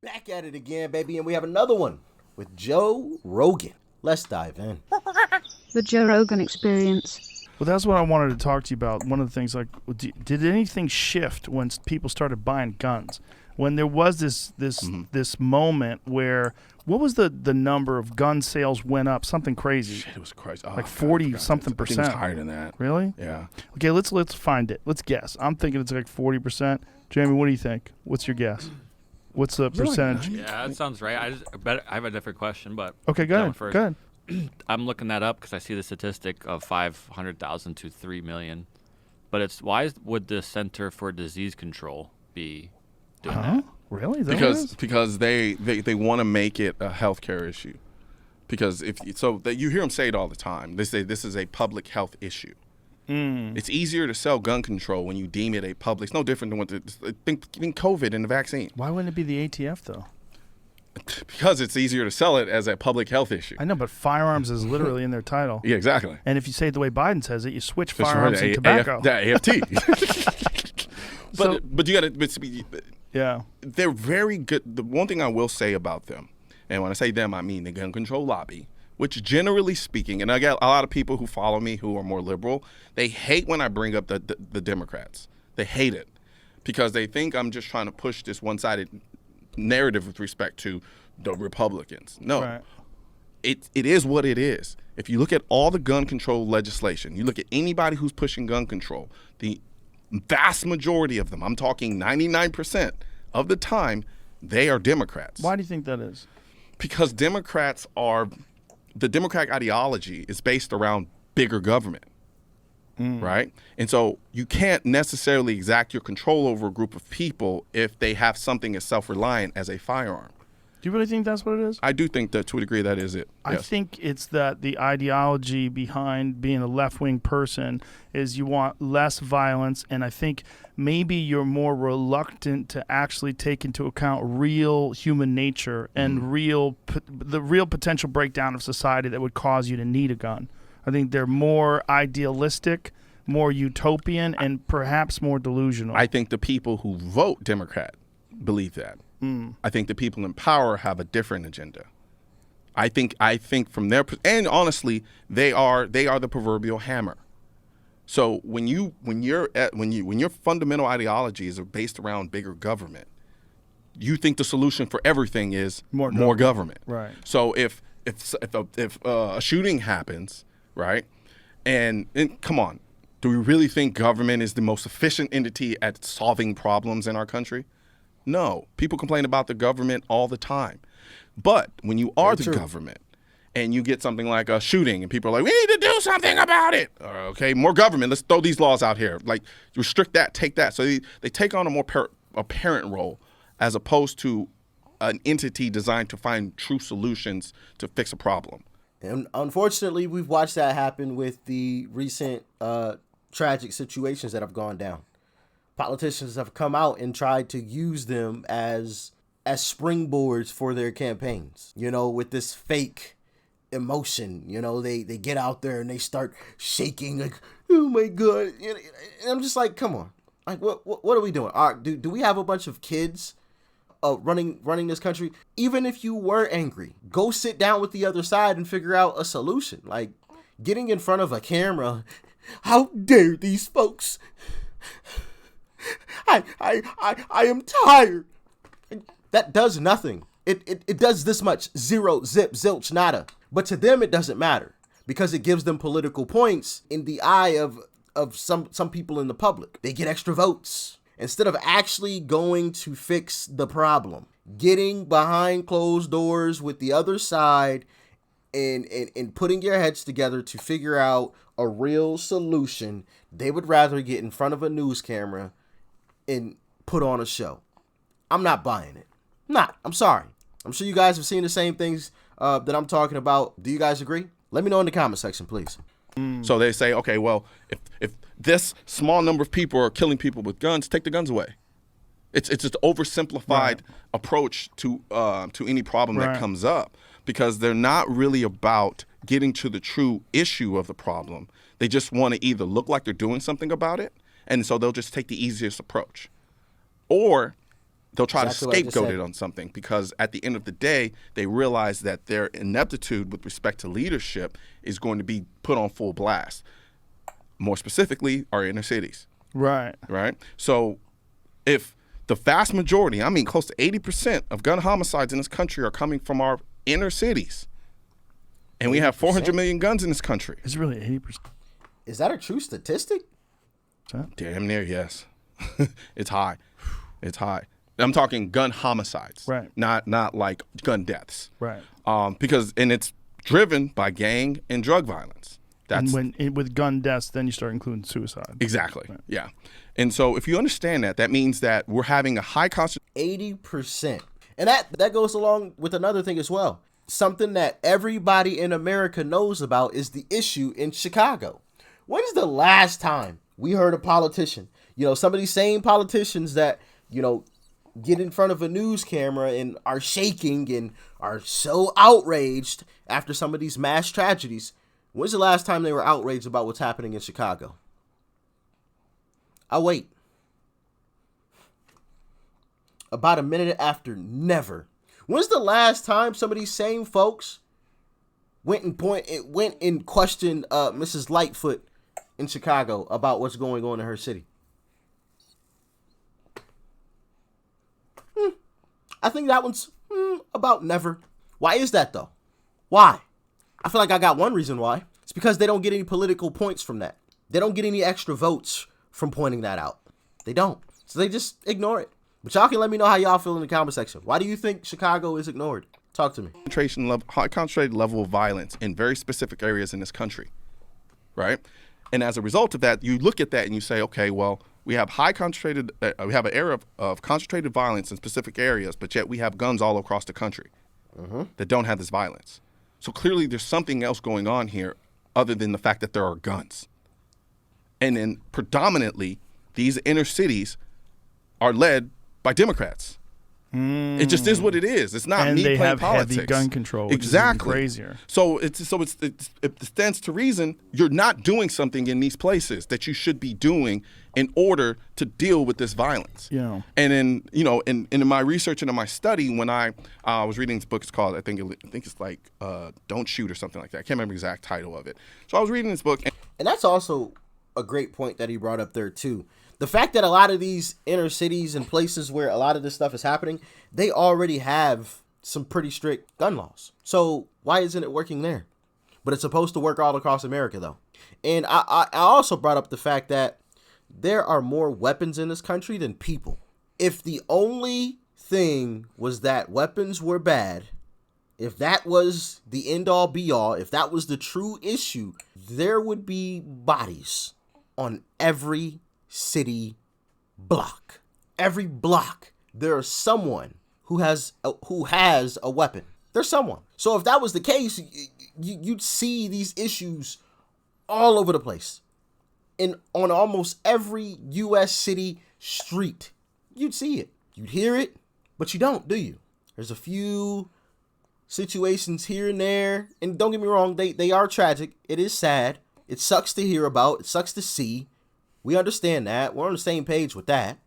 Back at it again, baby, and we have another one with Joe Rogan. Let's dive in. The Joe Rogan Experience. Well, that's what I wanted to talk to you about. One of the things, like, did anything shift when people started buying guns? When there was this moment where, what was the number of gun sales went up? Something crazy. Shit, it was crazy. Oh, like God, 40-something I think percent. it was higher than that. Really? Yeah. Okay, let's find it. Let's guess. I'm thinking it's like 40%. Jamie, what do you think? What's your guess? What's the percentage? Yeah, that sounds right. I have a different question, but Okay, go ahead. first. Go ahead. I'm looking that up because I see the statistic of 500,000 to 3 million. But it's would the Center for Disease Control be doing that? Really? Is that what it is? Because they want to make it a healthcare issue. Because you hear them say it all the time. They say this is a public health issue. It's easier to sell gun control when you deem it a public. It's no different than think COVID and the vaccine. Why wouldn't it be the ATF though? Because it's easier to sell it as a public health issue. I know, but firearms is literally in their title. Yeah, exactly. And if you say it the way Biden says it, you switch firearms and tobacco. AFT. So- but you got to. Yeah. They're very good. The one thing I will say about them, and when I say them, I mean the gun control lobby, which generally speaking, and I got a lot of people who follow me who are more liberal, they hate when I bring up the Democrats. They hate it because they think I'm just trying to push this one-sided narrative with respect to the Republicans. No, Right. it is what it is. If you look at all the gun control legislation, you look at anybody who's pushing gun control, the vast majority of them, I'm talking 99% of the time, they are Democrats. Why do you think that is? Because the Democratic ideology is based around bigger government, right? And so you can't necessarily exact your control over a group of people if they have something as self-reliant as a firearm. Do you really think that's what it is? I do think that to a degree that is it. I Yes. think it's that the ideology behind being a left-wing person is you want less violence, and I think maybe you're more reluctant to actually take into account real human nature and the real potential breakdown of society that would cause you to need a gun. I think they're more idealistic, more utopian, and perhaps more delusional. I think the people who vote Democrat believe that. I think the people in power have a different agenda. I think from their and honestly, they are the proverbial hammer. So when your fundamental ideologies are based around bigger government, you think the solution for everything is more government. Right. So if a shooting happens, right, and come on, do we really think government is the most efficient entity at solving problems in our country? No. People complain about the government all the time. But when you are the government and you get something like a shooting and people are like, we need to do something about it. Okay, more government. Let's throw these laws out here. Like, restrict that, take that. So they take on a more parent role as opposed to an entity designed to find true solutions to fix a problem. And unfortunately, we've watched that happen with the recent tragic situations that have gone down. Politicians have come out and tried to use them as springboards for their campaigns, with this fake emotion. They get out there and they start shaking like, oh my God. And I'm just like, come on. Like, what are we doing? Do we have a bunch of kids running this country? Even if you were angry, go sit down with the other side and figure out a solution. Like, getting in front of a camera, how dare these folks? I am tired. That does nothing. It does this much. Zero, zip, zilch, nada. But to them, it doesn't matter because it gives them political points in the eye of some people in the public. They get extra votes instead of actually going to fix the problem. Getting behind closed doors with the other side and putting your heads together to figure out a real solution. They would rather get in front of a news camera and put on a show. I'm not buying it. I'm sorry. I'm sure you guys have seen the same things that I'm talking about. Do you guys agree? Let me know in the comment section, please. So they say, okay, well, if this small number of people are killing people with guns, take the guns away. It's just an oversimplified approach to any problem that comes up because they're not really about getting to the true issue of the problem. They just want to either look like they're doing something about it, and so they'll just take the easiest approach. Or they'll try Exactly to what I just scapegoat said. it on something, because at the end of the day, they realize that their ineptitude with respect to leadership is going to be put on full blast. More specifically, our inner cities, Right. right? So if the vast majority, I mean close to 80% of gun homicides in this country are coming from our inner cities, and we have 400 million guns in this country. It's really 80%. Is that a true statistic? Damn near, yes. It's high. It's high. I'm talking gun homicides, Right. Not like gun deaths, Right. Because it's driven by gang and drug violence. That's And with gun deaths, then you start including suicide. exactly, yeah. And so if you understand that, that means that we're having a high concentration. 80%. And that goes along with another thing as well. Something that everybody in America knows about is the issue in Chicago. When's the last time we heard a politician, some of these same politicians that, get in front of a news camera and are shaking and are so outraged after some of these mass tragedies? When's the last time they were outraged about what's happening in Chicago? I'll wait. About a minute after, never. When's the last time some of these same folks went and questioned Mrs. Lightfoot in Chicago about what's going on in her city? I think that one's about never. Why is that though? Why? I feel like I got one reason why. It's because they don't get any political points from that. They don't get any extra votes from pointing that out. They don't. So they just ignore it. But y'all can let me know how y'all feel in the comment section. Why do you think Chicago is ignored? Talk to me. High concentrated level of violence in very specific areas in this country, right? And as a result of that, you look at that and you say, okay, well, we have we have an era of concentrated violence in specific areas, but yet we have guns all across the country that don't have this violence. So clearly there's something else going on here other than the fact that there are guns. And then predominantly, these inner cities are led by Democrats. It just is what it is. It's not And me they playing have politics. heavy gun control, which exactly. is even crazier. So it stands to reason you're not doing something in these places that you should be doing in order to deal with this violence. Yeah. And then, in my research and in my study, when I was reading this book, it's called, I think it's like Don't Shoot or something like that. I can't remember the exact title of it. So I was reading this book. And that's also a great point that he brought up there too. The fact that a lot of these inner cities and places where a lot of this stuff is happening, they already have some pretty strict gun laws. So why isn't it working there? But it's supposed to work all across America though. And I also brought up the fact that there are more weapons in this country than people. If the only thing was that weapons were bad, if that was the end all be all, if that was the true issue, there would be bodies on every city block. Every block, there's someone who has a weapon. There's someone. So if that was the case, you'd see these issues all over the place. And on almost every U.S. city street, you'd see it. You'd hear it, but you don't, do you? There's a few situations here and there. And don't get me wrong, they are tragic. It is sad. It sucks to hear about. It sucks to see. We understand that. We're on the same page with that.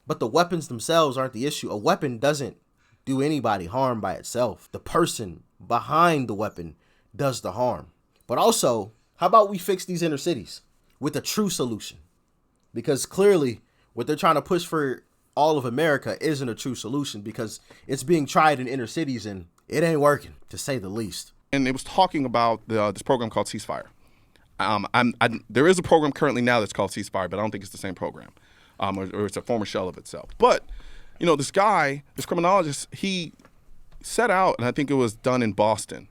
But the weapons themselves aren't the issue. A weapon doesn't do anybody harm by itself. The person behind the weapon does the harm. But also, how about we fix these inner cities with a true solution? Because clearly, what they're trying to push for all of America isn't a true solution, because it's being tried in inner cities and it ain't working, to say the least. And it was talking about this program called Ceasefire. There is a program currently now that's called Ceasefire, but I don't think it's the same program, or it's a former shell of itself. But, this guy, this criminologist, he set out, and I think it was done in Boston,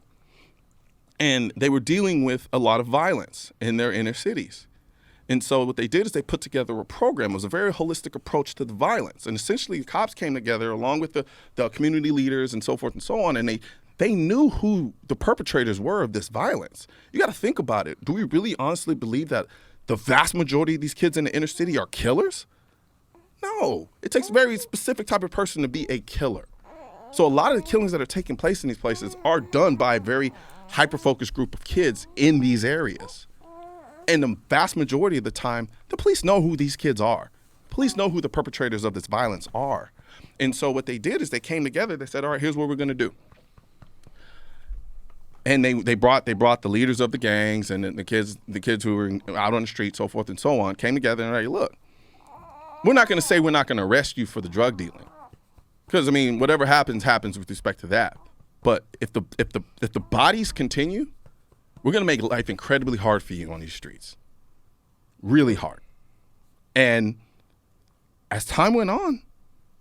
and they were dealing with a lot of violence in their inner cities. And so what they did is they put together a program. It was a very holistic approach to the violence. And essentially, the cops came together along with the community leaders and so forth and so on, and they knew who the perpetrators were of this violence. You got to think about it. Do we really honestly believe that the vast majority of these kids in the inner city are killers? No. It takes a very specific type of person to be a killer. So a lot of the killings that are taking place in these places are done by a very hyper-focused group of kids in these areas. And the vast majority of the time, the police know who these kids are. Police know who the perpetrators of this violence are. And so what they did is they came together. They said, all right, here's what we're going to do. And they brought the leaders of the gangs and the kids who were out on the street, so forth and so on, came together and hey, look, we're not going to say we're not going to arrest you for the drug dealing, because I mean whatever happens with respect to that. But if the bodies continue, we're going to make life incredibly hard for you on these streets, really hard. And as time went on,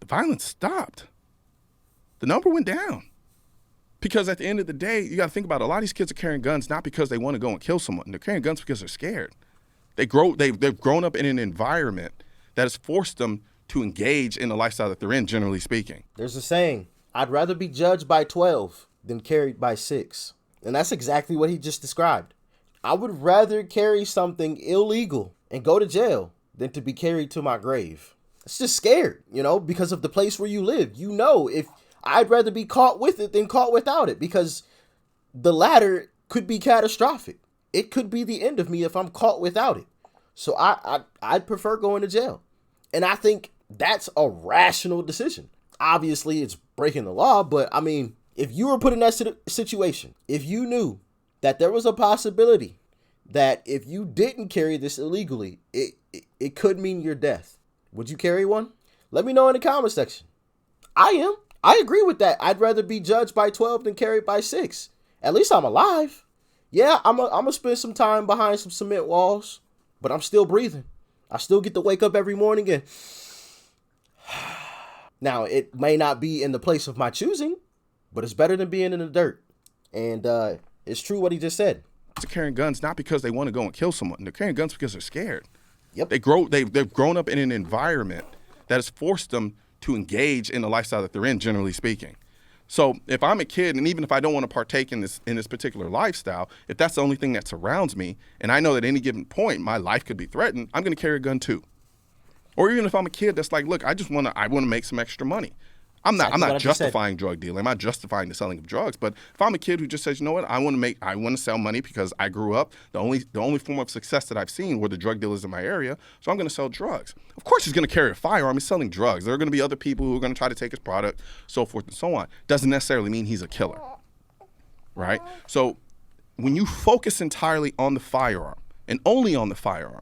the violence stopped. The number went down. Because at the end of the day, you got to think about it. A lot of these kids are carrying guns not because they want to go and kill someone. They're carrying guns because they're scared. They've grown up in an environment that has forced them to engage in the lifestyle that they're in, generally speaking. There's a saying, I'd rather be judged by 12 than carried by 6. And that's exactly what he just described. I would rather carry something illegal and go to jail than to be carried to my grave. It's just scared, because of the place where you live. If I'd rather be caught with it than caught without it, because the latter could be catastrophic. It could be the end of me if I'm caught without it. So I'd prefer going to jail. And I think that's a rational decision. Obviously, it's breaking the law, but I mean, if you were put in that situation, if you knew that there was a possibility that if you didn't carry this illegally, it could mean your death, would you carry one? Let me know in the comment section. I agree with that. I'd rather be judged by 12 than carried by 6. At least I'm alive. Yeah, I'm going to spend some time behind some cement walls, but I'm still breathing. I still get to wake up every morning and now it may not be in the place of my choosing, but it's better than being in the dirt. And it's true what he just said. They're carrying guns not because they want to go and kill someone. They're carrying guns because they're scared. Yep. They've grown up in an environment that has forced them to engage in the lifestyle that they're in, generally speaking. So if I'm a kid, and even if I don't want to partake in this particular lifestyle, if that's the only thing that surrounds me, and I know that at any given point my life could be threatened, I'm going to carry a gun too. Or even if I'm a kid that's like, look, I want to make some extra money. I'm not justifying drug dealing. I'm not justifying the selling of drugs. But if I'm a kid who just says, you know what, I want to sell money because I grew up, the only form of success that I've seen were the drug dealers in my area, so I'm going to sell drugs. Of course he's going to carry a firearm. He's selling drugs. There are going to be other people who are going to try to take his product, so forth and so on. Doesn't necessarily mean he's a killer, right? So when you focus entirely on the firearm and only on the firearm,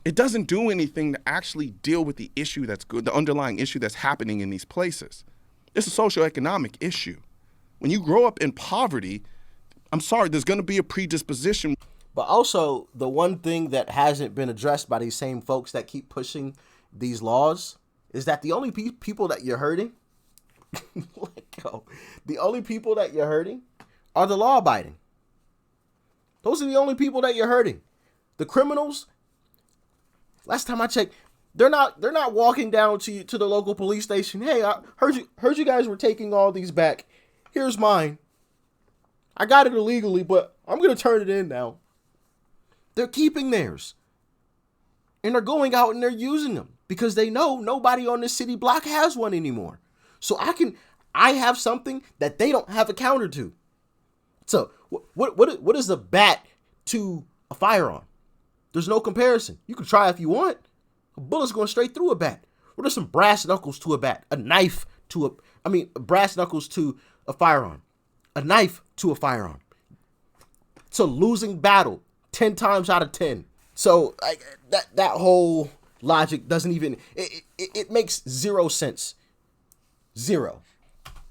it doesn't do anything to actually deal with the issue that's good, the underlying issue that's happening in these places. It's a socioeconomic issue. When you grow up in poverty, I'm sorry, there's going to be a predisposition. But also, the one thing that hasn't been addressed by these same folks that keep pushing these laws is that the only people that you're hurting, the only people that you're hurting are the law-abiding. Those are the only people that you're hurting. The criminals, last time I checked, they're not walking down to the local police station. Hey, I heard you guys were taking all these back. Here's mine. I got it illegally, but I'm going to turn it in now. They're keeping theirs. And they're going out and they're using them because they know nobody on this city block has one anymore. So I have something that they don't have a counter to. So what is a bat to a firearm? There's no comparison. You can try if you want. A bullet's going straight through a bat. What are some brass knuckles to a bat? Brass knuckles to a firearm. A knife to a firearm. It's a losing battle 10 times out of 10. So that whole logic doesn't even, it makes zero sense. Zero.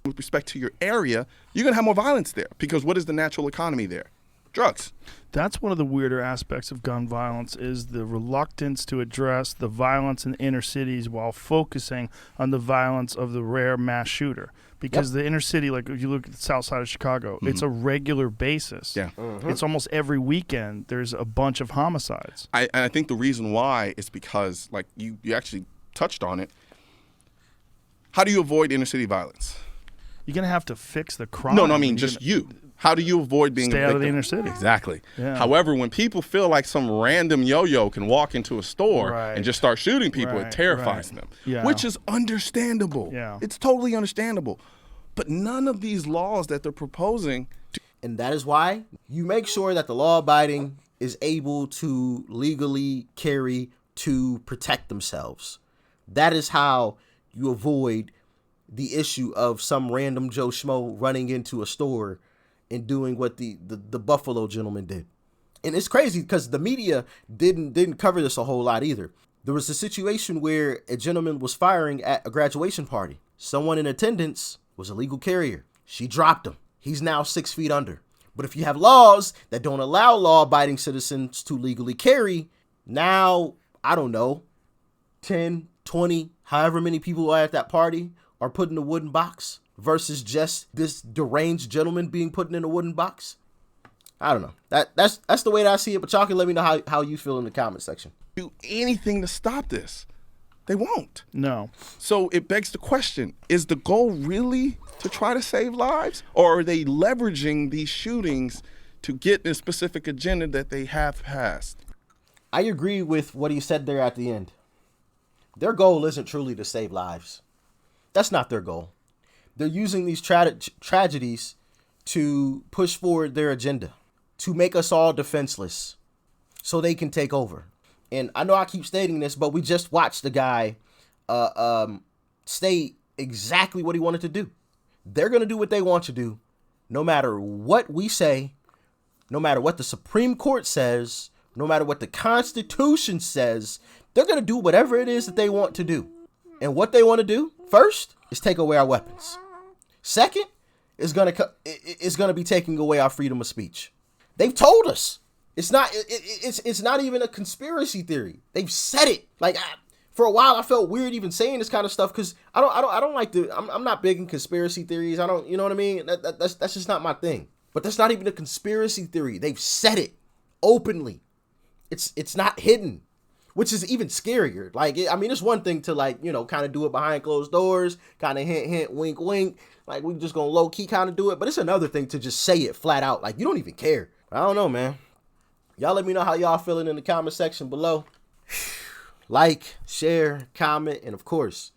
With respect to your area, you're going to have more violence there because what is the natural economy there? Drugs. That's one of the weirder aspects of gun violence is the reluctance to address the violence in inner cities while focusing on the violence of the rare mass shooter. Because the inner city, like if you look at the south side of Chicago, it's a regular basis. Yeah. It's almost every weekend there's a bunch of homicides. I think the reason why is because, like you actually touched on it, how do you avoid inner city violence? You're going to have to fix the crime. No, I mean just you. How do you avoid being stay out of the inner city? Exactly. Yeah. However, when people feel like some random yo-yo can walk into a store and just start shooting people, it terrifies them, which is understandable. Yeah. It's totally understandable. But none of these laws that they're proposing. And that is why you make sure that the law-abiding is able to legally carry to protect themselves. That is how you avoid the issue of some random Joe Schmo running into a store and doing what the Buffalo gentleman did. And it's crazy because the media didn't cover this a whole lot either. There was a situation where a gentleman was firing at a graduation party. Someone in attendance was a legal carrier. She dropped him. He's now 6 feet under. But if you have laws that don't allow law-abiding citizens to legally carry, now, I don't know, 10, 20, however many people are at that party are put in a wooden box versus just this deranged gentleman being put in a wooden box. I don't know. That's the way that I see it, but y'all can let me know how you feel in the comment section. Do anything to stop this. They won't. No. So it begs the question, is the goal really to try to save lives? Or are they leveraging these shootings to get a specific agenda that they have passed? I agree with what he said there at the end. Their goal isn't truly to save lives. That's not their goal. They're using these tragedies to push forward their agenda, to make us all defenseless so they can take over. And I know I keep stating this, but we just watched the guy state exactly what he wanted to do. They're going to do what they want to do, no matter what we say, no matter what the Supreme Court says, no matter what the Constitution says. They're going to do whatever it is that they want to do. And what they want to do, first, is take away our weapons. Second, is going to be taking away our freedom of speech. They've told us. It's not even a conspiracy theory. They've said it. Like, for a while, I felt weird even saying this kind of stuff because I don't like to. I'm not big in conspiracy theories. I don't, you know what I mean? That's just not my thing. But that's not even a conspiracy theory. They've said it openly. It's not hidden, which is even scarier. Like, I mean, it's one thing to, like, you know, kind of do it behind closed doors, kind of hint, hint, wink, wink. Like, we just gonna low key kind of do it. But it's another thing to just say it flat out. Like, you don't even care. I don't know, man. Y'all let me know how y'all feeling in the comment section below. Like, share, comment, and of course,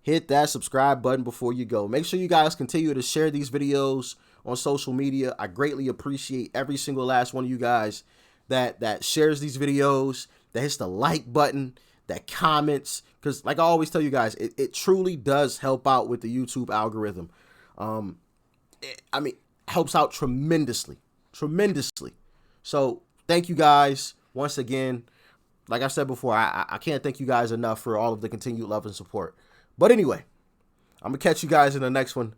hit that subscribe button before you go. Make sure you guys continue to share these videos on social media. I greatly appreciate every single last one of you guys that shares these videos, that hits the like button, that comments. Because like I always tell you guys, it truly does help out with the YouTube algorithm. Helps out tremendously. So thank you guys once again. Like I said before, I can't thank you guys enough for all of the continued love and support. But anyway, I'm going to catch you guys in the next one.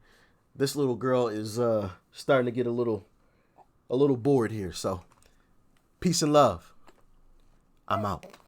This little girl is starting to get a little bored here. So peace and love. I'm out.